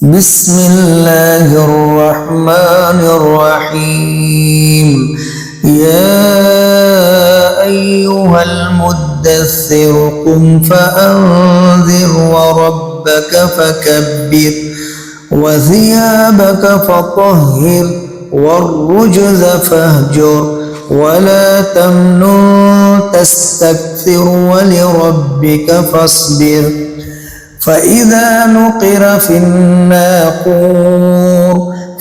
بسم الله الرحمن الرحيم. يا أيها المدثر قم فأنذر وربك فكبر وثيابك فطهر والرجز فاهجر ولا تمنن تستكثر ولربك فاصبر. فإذا نقر في الناقور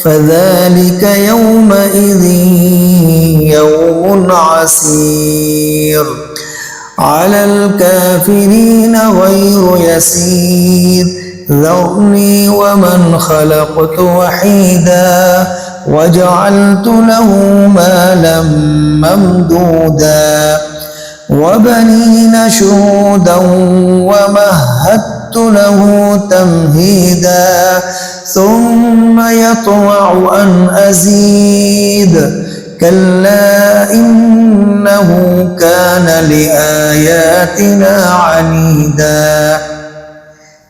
فذلك يومئذ يوم عسير على الكافرين غير يسير. ذرني ومن خلقت وحيدا وجعلت له مالا ممدودا وبنين شهودا ومهدت له تمهيدا ثم يطمع أن أزيد كلا إنه كان لآياتنا عنيدا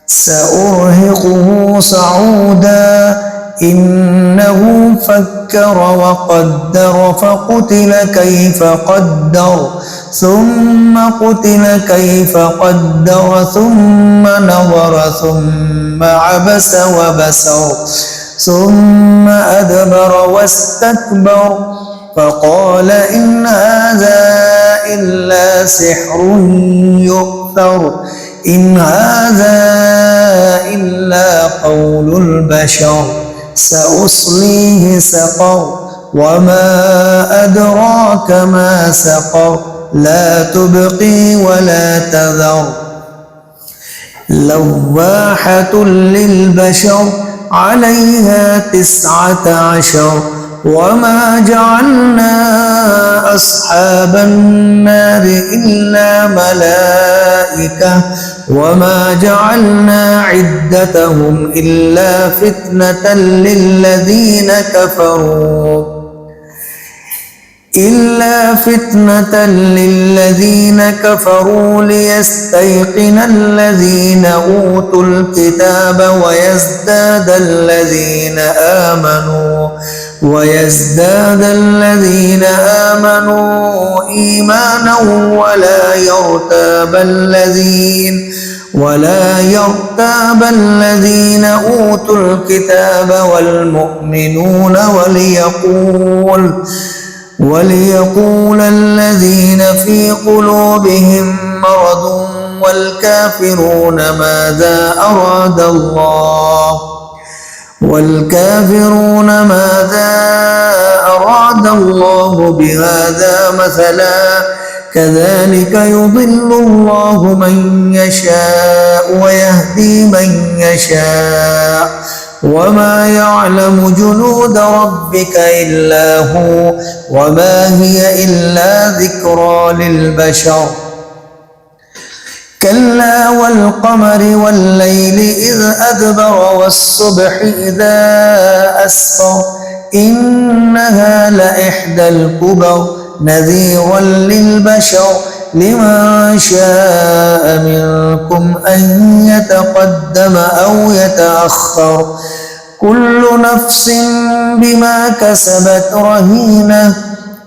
سأرهقه صعودا إنه فكر وقدر فقتل كيف قدر ثم قتل كيف قدر ثم نظر ثم عبس وبسر ثم أدبر واستكبر فقال إن هذا إلا سحر يؤثر إن هذا إلا قول البشر سأصليه سقر وما أدراك ما سقر لا تبقي ولا تذر لواحة للبشر عليها 19 وما جعلنا أصحاب النار إلا ملائكة وما جعلنا عدتهم إلا فتنة للذين كفروا ليستيقن الذين أوتوا الكتاب ويزداد الذين آمنوا إيمانا ولا يرتاب الذين أوتوا الكتاب والمؤمنون وليقول الذين في قلوبهم مرض والكافرون ماذا أراد الله بهذا مثلا كذلك يضل الله من يشاء ويهدي من يشاء وما يعلم جنود ربك إلا هو وما هي إلا ذكرى للبشر. كلا والقمر والليل إذ أدبر والصبح إذا أسفر إنها لإحدى الكبر نذيرا للبشر لمن شاء منكم أن يتقدم أو يتأخر كل نفس بما كسبت رهينة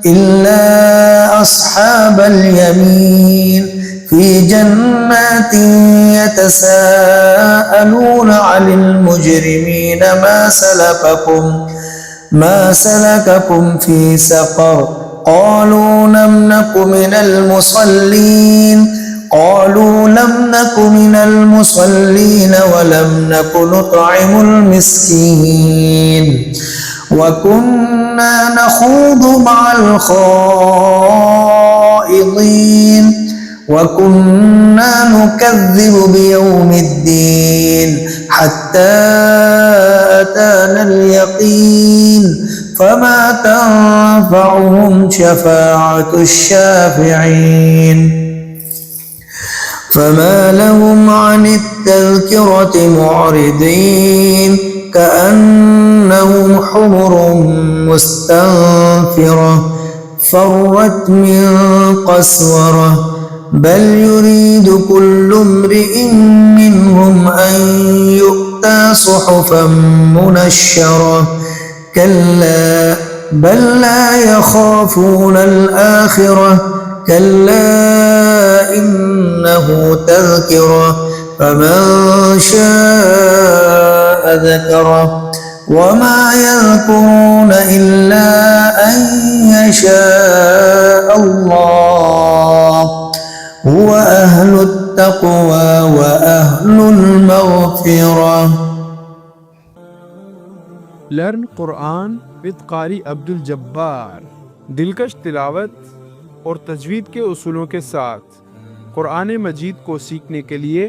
إلا أصحاب اليمين في جنات يتساءلون عن المجرمين ما سلككم في سقر قالوا لم نك من المصلين ولم نك نطعم المسكين وكنا نخوض مع الخائضين وكنا نكذب بيوم الدين حتى أتانا اليقين فما تنفعهم شفاعة الشافعين. فما لهم عن التذكرة معرضين كأنهم حمر مستنفرة فرت من قسورة بل يريد كل امرئ منهم أن يؤتى تؤتى صحفا منشرة كلا بل لا يخافون الآخرة كلا إنه تذكرة فمن شاء ذكره وما يذكرون إلا أن يشاء الله هو أهل التقوى وأهل المغفرة. लर्न कुरान विद कारी अब्दुल जब्बार। दिलकश तिलावत और तजवीद के उसूलों के साथ कुरान मजीद को सीखने के लिए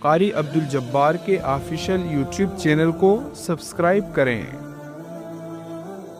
कारी अब्दुल जब्बार के ऑफिशियल यूट्यूब चैनल को सब्सक्राइब करें।